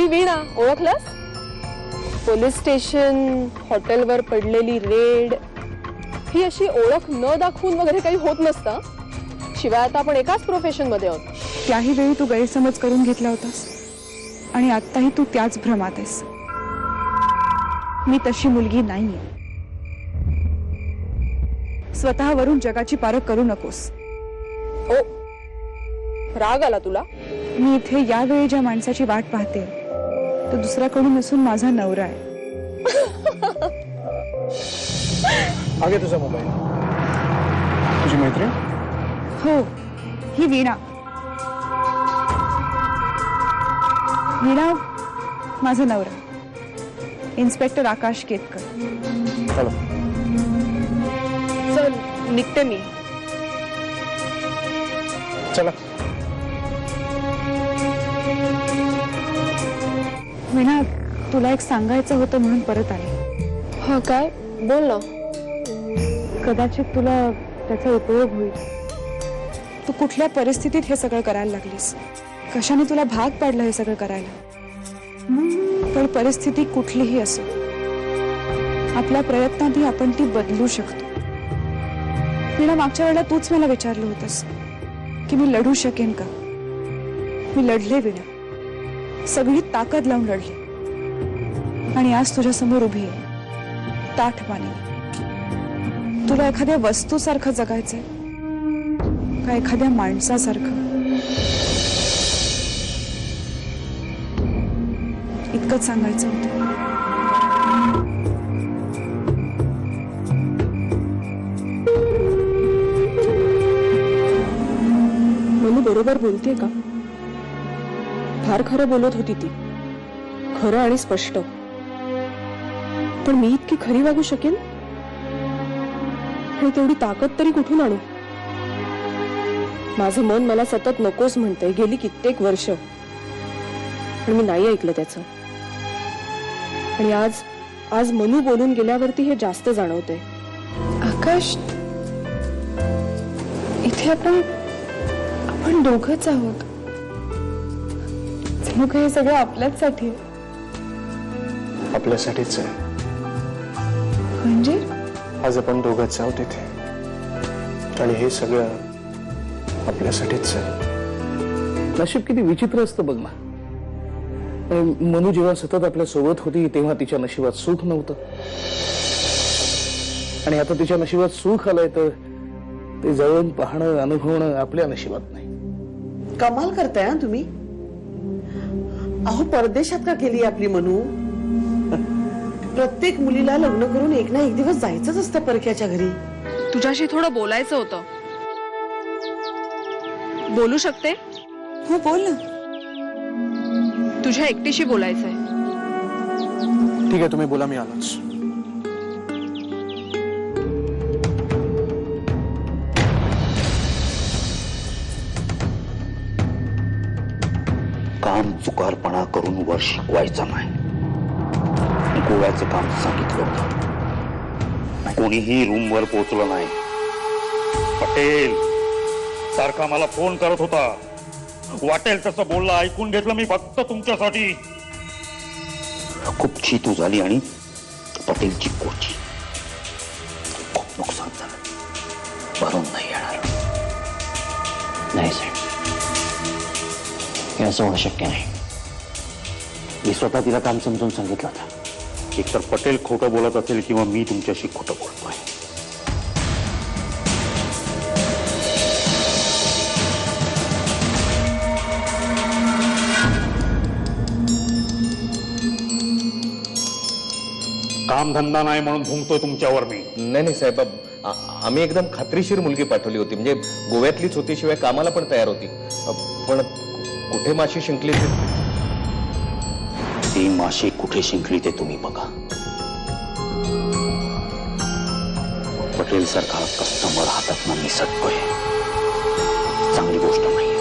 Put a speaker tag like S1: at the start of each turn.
S1: मी वीणा, ओळखलंस? Police station, हॉटेलवर पडलेली red, ही अशी ओळख न दाखवून वगैरे काही होत नसतं. शिवाय आता आपण एकाच प्रोफेशन मध्ये आहोत.
S2: त्याही वेळी तू गैरसमज करून घेतला होतास आणि आत्ताही तू त्याच भ्रमात आहेस. मी तशी मुलगी नाहीये. स्वतःवरून जगाची पारख करू नकोस.
S1: ओ, राग आला तुला?
S2: मी इथे यावेळी ज्या माणसाची वाट पाहते तो दुसरा कोणी नसून माझा नवरा आहे.
S3: आगे तुझा मोबाईल. तुझी मैत्रीण?
S2: हो, ही वीणा. वीणा माझा नवरा, इन्स्पेक्टर आकाश केतकर.
S3: चलो.
S1: चल निघते मी.
S3: चला.
S2: वीणा, तुला एक सांगायचं होतं म्हणून परत आले.
S1: हा, काय? बोल ना.
S2: कदाचित तुला त्याचा उपयोग होईल. तू कुठल्या परिस्थितीत हे सगळं करायला लागलीस, कशाने तुला भाग पाडलं हे सगळं करायला. पण परिस्थिती कुठलीही असो, आपल्या प्रयत्नांनी आपण ती बदलू शकतो. वीणा, मागच्या वेळेला तूच मला विचारलं होतंस की मी लढू शकेन का. मी लढले वीणा, सगळी ताकद लावून लढली आणि आज तुझ्या समोर उभी आहे ताठमाने. तुला एखाद्या वस्तूसारखं जगायचंय का एखाद्या माणसासारखं? इतकंच सांगायचं होतं.
S1: मनु बरोबर बोलते का? फार खरं बोलत होती ती, खरं आणि स्पष्ट. पण मी इतकी खरी वागू शकेन आणि तेवढी ताकद तरी कुठून आणू? माझं मन मला सतत नकोस म्हणतंय गेली कित्येक वर्ष, पण मी नाही ऐकलं त्याचं. आणि आज मनु बोलून गेल्यावरती हे जास्त जाणवतंय.
S4: आकाश, इथे आपण दोघंच आहोत. जणू काही हे सगळं आपल्याचसाठी आहे.
S3: आपल्यासाठीच आहे.
S4: म्हणजे
S3: आज आपण दोघंच आहोत इथे आणि हे सगळं आपल्यासाठीच आहे.
S5: नशीब किती विचित्र असतं बघ ना. मनू जेव्हा सतत आपल्या सोबत होती तेव्हा तिच्या नशिबात सुख नव्हतं आणि आता तिच्या नशिबात सुख आलंय तर ते जवळून पाहणं अनुभवणं आपल्या नशिबात नाही.
S6: कमाल करताय तुम्ही. अहो, परदेशात का केली आपली मनू? प्रत्येक मुलीला लग्न करून एक ना एक दिवस जायचंच असतं परक्याच्या घरी.
S1: तुझ्याशी थोडं बोलायचं होतं. बोलू शकते?
S2: हो, बोल ना.
S1: तुझ्या एकटीशी बोलायचंय.
S3: ठीक आहे, तुम्ही बोला, मी आलोच.
S7: काम चुकारपणा करून वर शिकवायचा नाही. गोव्याचं काम सांगितलं होतं, कोणीही रूमवर पोहोचलं नाही. पटेल सारखा मला फोन करत होता, वाटेल तसं बोलला, ऐकून घेतलं मी फक्त तुमच्यासाठी. खूप चीतू झाली आणि पटेलची कोची. खूप नुकसान झालं, भरून नाही येणार.
S8: नाही साहेब, हे असं होणं शक्य नाही. मी स्वतः तिला काम समजून सांगितलं होतं.
S7: एकतर पटेल खोटं बोलत असेल किंवा मी तुमच्याशी खोटं बोलतोय. कामधंदा नाही म्हणून भुंकतोय तुमच्यावर मी.
S9: नाही साहेब, आम्ही एकदम खात्रीशीर मुलगी पाठवली होती, म्हणजे गोव्यातलीच होती, शिवाय कामाला पण तयार होती. पण कुठे माशी शिंकली
S7: ती माशी कुठे शिंकली ते तुम्ही बघा. पटेल सारखा कस्टमर हातात निसटतोय, चांगली गोष्ट नाही.